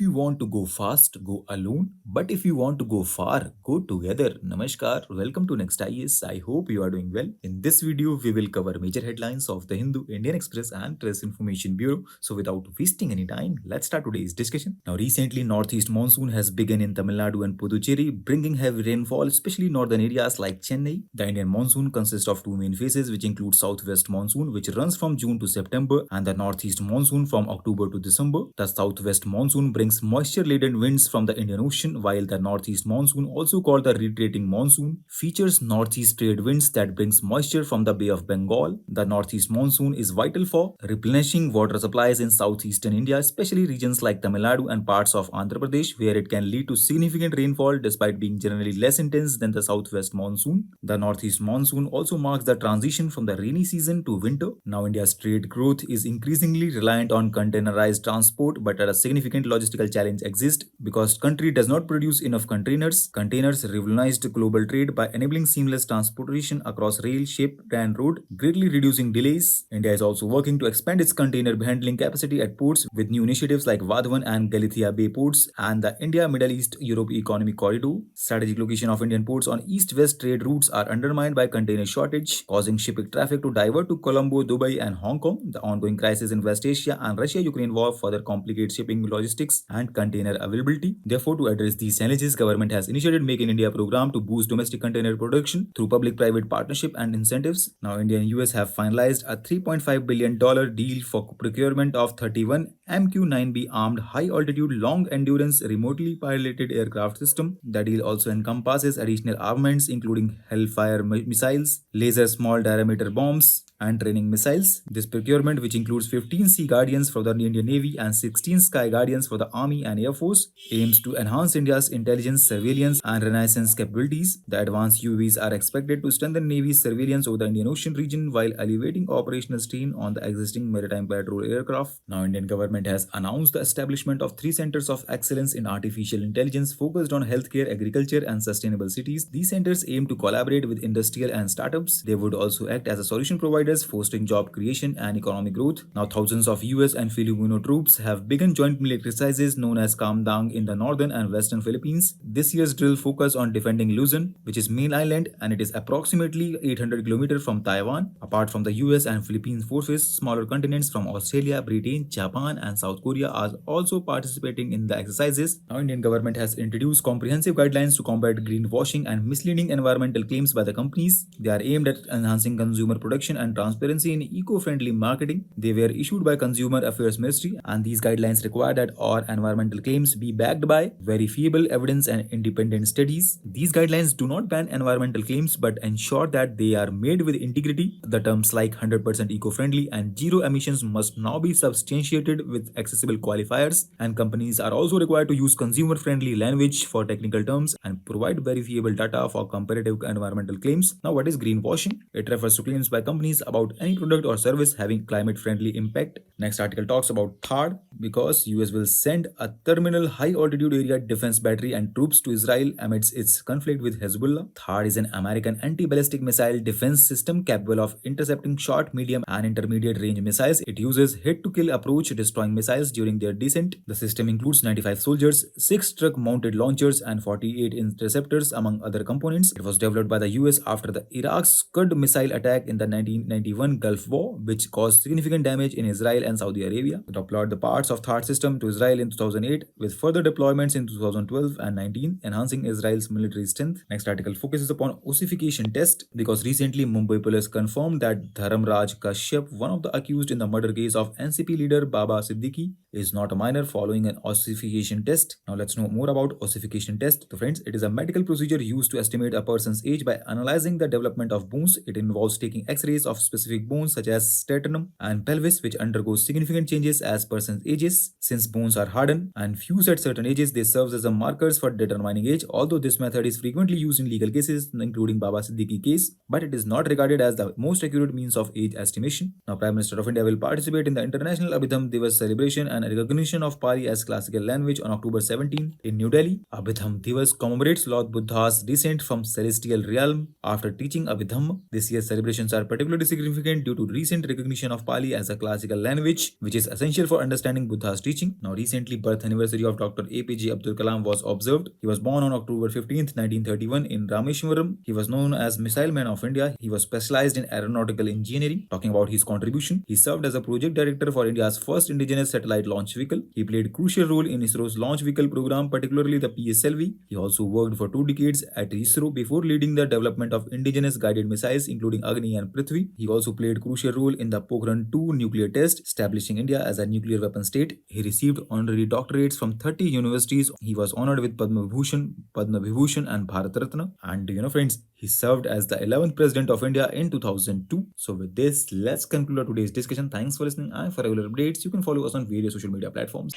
you want to go fast, go alone. But if you want to go far, go together. Namaskar. Welcome to Next IS. I hope you are doing well. In this video, we will cover major headlines of the Hindu, Indian Express, and Press Information Bureau. So, without wasting any time, let's start today's discussion. Now, recently, northeast monsoon has begun in Tamil Nadu and Puducherry, bringing heavy rainfall, especially northern areas like Chennai. The Indian monsoon consists of two main phases, which include southwest monsoon, which runs from June to September, and the northeast monsoon from October to December. The southwest monsoon brings moisture-laden winds from the Indian Ocean, while the northeast monsoon, also called the retreating monsoon, features northeast trade winds that brings moisture from the Bay of Bengal. The northeast monsoon is vital for replenishing water supplies in southeastern India, especially regions like Tamil Nadu and parts of Andhra Pradesh, where it can lead to significant rainfall despite being generally less intense than the southwest monsoon. The northeast monsoon also marks the transition from the rainy season to winter. Now, India's trade growth is increasingly reliant on containerized transport, but a significant logistical challenge exists because country does not produce enough containers. Containers revolutionized global trade by enabling seamless transportation across rail, ship, and road, greatly reducing delays. India is also working to expand its container handling capacity at ports with new initiatives like Vadhavan and Galathea Bay ports and the India-Middle East-Europe Economic Corridor. Strategic location of Indian ports on east-west trade routes are undermined by container shortage, causing shipping traffic to divert to Colombo, Dubai, and Hong Kong. The ongoing crisis in West Asia and Russia-Ukraine war further complicates shipping logistics and container availability. Therefore, to address these challenges, government has initiated Make in India program to boost domestic container production through public-private partnership and incentives. Now, India and US have finalized a $3.5 billion deal for procurement of 31 MQ-9B armed high-altitude, long-endurance, remotely piloted aircraft system. The deal also encompasses additional armaments including Hellfire missiles, laser small diameter bombs, and training missiles. This procurement, which includes 15 Sea Guardians for the Indian Navy and 16 Sky Guardians for the Army and Air Force, aims to enhance India's intelligence, surveillance, and reconnaissance capabilities. The advanced UAVs are expected to strengthen Navy's surveillance over the Indian Ocean region while alleviating operational strain on the existing maritime patrol aircraft. Now, Indian government has announced the establishment of 3 centers of excellence in artificial intelligence focused on healthcare, agriculture, and sustainable cities. These centers aim to collaborate with industrial and startups. They would also act as a solution provider, fostering job creation and economic growth. Now, thousands of US and Filipino troops have begun joint military exercises known as Kamdang in the northern and western Philippines. This year's drill focused on defending Luzon, which is main island, and it is approximately 800 kilometers from Taiwan. Apart from the US and Philippines forces, smaller continents from Australia, Britain, Japan, and South Korea are also participating in the exercises. Now, Indian government has introduced comprehensive guidelines to combat greenwashing and misleading environmental claims by the companies. They are aimed at enhancing consumer protection and transparency in eco-friendly marketing. They were issued by Consumer Affairs Ministry, and these guidelines require that all environmental claims be backed by verifiable evidence and independent studies. These guidelines do not ban environmental claims but ensure that they are made with integrity. The terms like 100% eco-friendly and zero emissions must now be substantiated with accessible qualifiers, and companies are also required to use consumer-friendly language for technical terms and provide verifiable data for comparative environmental claims. Now, what is greenwashing? It refers to claims by companies about any product or service having climate-friendly impact. Next article talks about THAAD because US will send a terminal high-altitude area defense battery and troops to Israel amidst its conflict with Hezbollah. THAAD is an American anti-ballistic missile defense system capable of intercepting short, medium, and intermediate range missiles. It uses hit-to-kill approach, destroying missiles during their descent. The system includes 95 soldiers, 6 truck-mounted launchers, and 48 interceptors, among other components. It was developed by the US after the Iraq's Scud missile attack in the 1991 Gulf War, which caused significant damage in Israel and Saudi Arabia. It deployed the parts of THAAD system to Israel in 2008, with further deployments in 2012 and 19, enhancing Israel's military strength. Next article focuses upon ossification test because recently Mumbai police confirmed that Dharamraj Kashyap, one of the accused in the murder case of NCP leader Baba Siddiqui, is not a minor following an ossification test. Now let's know more about ossification test. So friends, it is a medical procedure used to estimate a person's age by analyzing the development of bones. It involves taking x-rays of specific bones such as sternum and pelvis, which undergo significant changes as person ages. Since bones are hardened and fuse at certain ages, they serve as a markers for determining age. Although this method is frequently used in legal cases, including Baba Siddiqui case, but it is not regarded as the most accurate means of age estimation. Now, Prime Minister of India will participate in the International Abhidham Divas celebration and recognition of Pali as classical language on October 17 in New Delhi. Abhidham Divas commemorates Lord Buddha's descent from celestial realm after teaching Abhidhamma. This year's celebrations are particularly significant due to recent recognition of Pali as a classical language, which is essential for understanding Buddha's teaching. Now, recently monthly birth anniversary of Dr. APJ Abdul Kalam was observed. He was born on October 15th, 1931 in Rameshwaram. He was known as Missile Man of India. He was specialized in aeronautical engineering. Talking about his contribution, he served as a project director for India's first indigenous satellite launch vehicle. He played a crucial role in ISRO's launch vehicle program, particularly the PSLV. He also worked for 2 decades at ISRO before leading the development of indigenous guided missiles, including Agni and Prithvi. He also played a crucial role in the Pokhran 2 nuclear test, establishing India as a nuclear weapon state. He received honorary doctorates from 30 universities. He was honored with Padma Vibhushan and Bharat Ratna. And friends, he served as the 11th President of India in 2002. So with this, let's conclude today's discussion. Thanks for listening, and for regular updates, you can follow us on various social media platforms.